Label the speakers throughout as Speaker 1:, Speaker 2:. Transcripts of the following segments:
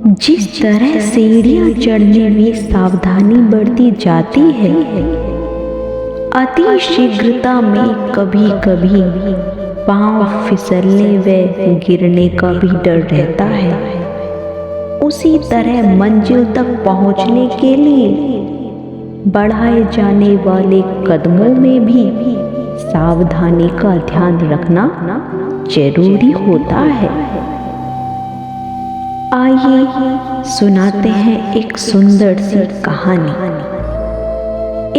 Speaker 1: जिस तरह सीढ़ियां चढ़ने में सावधानी बढ़ती जाती है, अति शीघ्रता में कभी कभी पांव फिसलने व गिरने का भी डर रहता है। उसी तरह मंजिल तक पहुंचने के लिए बढ़ाए जाने वाले कदमों में भी सावधानी का ध्यान रखना जरूरी होता है। आइए सुनाते हैं एक सुंदर सी कहानी।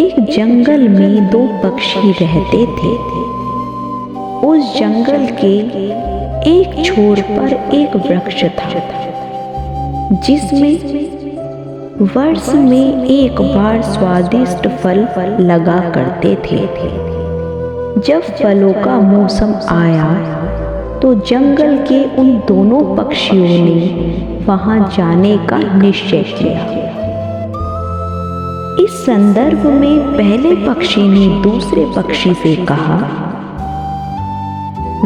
Speaker 1: एक जंगल में दो पक्षी रहते थे। उस जंगल के एक छोर पर एक वृक्ष था, जिसमें वर्ष में एक बार स्वादिष्ट फल लगा करते थे। जब फलों का मौसम आया तो जंगल के उन दोनों पक्षियों ने वहां जाने का निश्चय किया। इस संदर्भ में पहले पक्षी ने दूसरे पक्षी से कहा,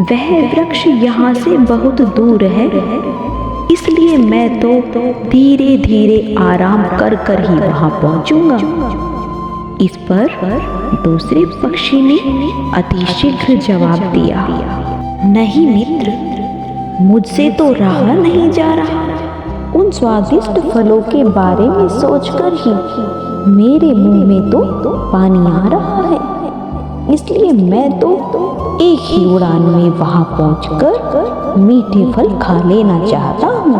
Speaker 1: वह वृक्ष यहाँ से बहुत दूर है, इसलिए मैं तो धीरे धीरे आराम कर कर ही वहां पहुंचूंगा। इस पर दूसरे पक्षी ने अतिशीघ्र जवाब दिया, नहीं मित्र, मुझसे तो रहा नहीं जा रहा। उन स्वादिष्ट फलों के बारे में सोचकर ही मेरे मुंह में तो पानी आ रहा है, इसलिए मैं तो एक ही उड़ान में वहां पहुंचकर मीठे फल खा लेना चाहता हूँ।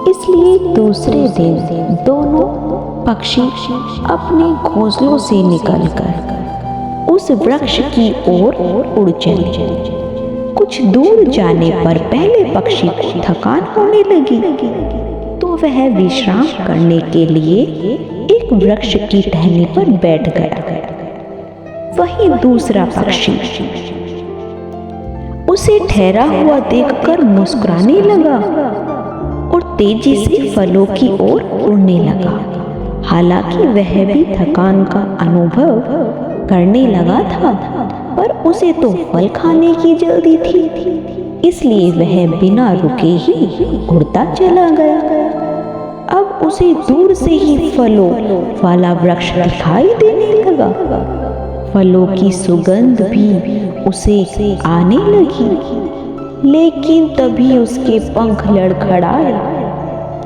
Speaker 1: इसलिए दूसरे दिन दोनों पक्षी अपने घोंसलों से निकलकर उस वृक्ष की ओर उड़ चले। कुछ दूर जाने पर पहले पक्षी को थकान होने लगी, तो वह विश्राम करने के लिए एक वृक्ष की टहनी पर बैठ गया। वहीं दूसरा पक्षी उसे ठहरा हुआ देखकर मुस्कुराने लगा और तेजी से फलों की ओर उड़ने लगा। हालांकि वह भी थकान का अनुभव करने लगा था, पर उसे तो फल खाने की जल्दी थी, इसलिए वह बिना रुके ही उड़ता चला गया। अब उसे दूर से ही फलों वाला वृक्ष दिखाई देने लगा। फलों की सुगंध भी उसे आने लगी, लेकिन तभी उसके पंख लड़खड़ाए,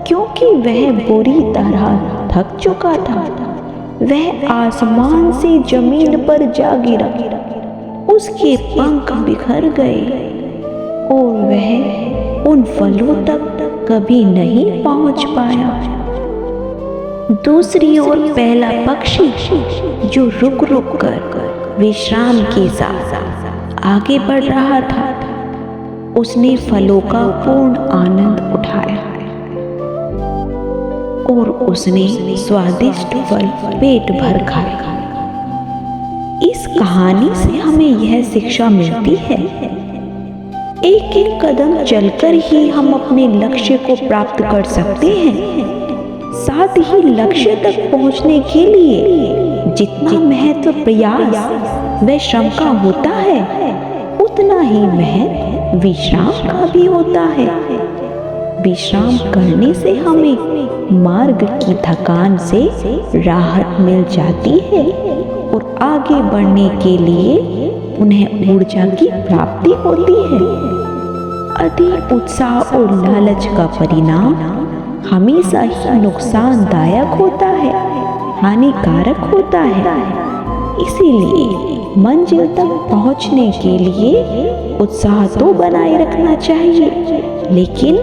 Speaker 1: क्योंकि वह बुरी तरह थक चुका था। वह आसमान से जमीन पर जा गिरा, उसके पंख बिखर गए और वह उन फलों तक कभी नहीं पहुंच पाया। दूसरी ओर पहला पक्षी जो रुक रुक कर विश्राम के साथ आगे बढ़ रहा था, उसने फलों का पूर्ण आनंद उठाया और उसने स्वादिष्ट फल पेट भर खाया। इस कहानी से हमें यह शिक्षा मिलती है, एक एक कदम चलकर ही हम अपने लक्ष्य को प्राप्त कर सकते हैं। साथ ही लक्ष्य तक पहुंचने के लिए जितना महत्व प्रयास व श्रम का होता है, उतना ही महत्व विश्राम का भी होता है। विश्राम करने से हमें मार्ग की थकान से राहत मिल जाती है और आगे बढ़ने के लिए उन्हें ऊर्जा की प्राप्ति होती है। अधिक उत्साह और लालच का परिणाम हमेशा ही नुकसानदायक होता है, हानिकारक होता है। इसीलिए मंजिल तक पहुंचने के लिए उत्साह तो बनाए रखना चाहिए, लेकिन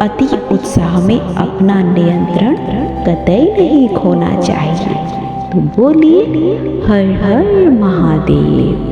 Speaker 1: अति उत्साह में अपना नियंत्रण कतई नहीं खोना चाहिए। तो बोलिए हर हर महादेव।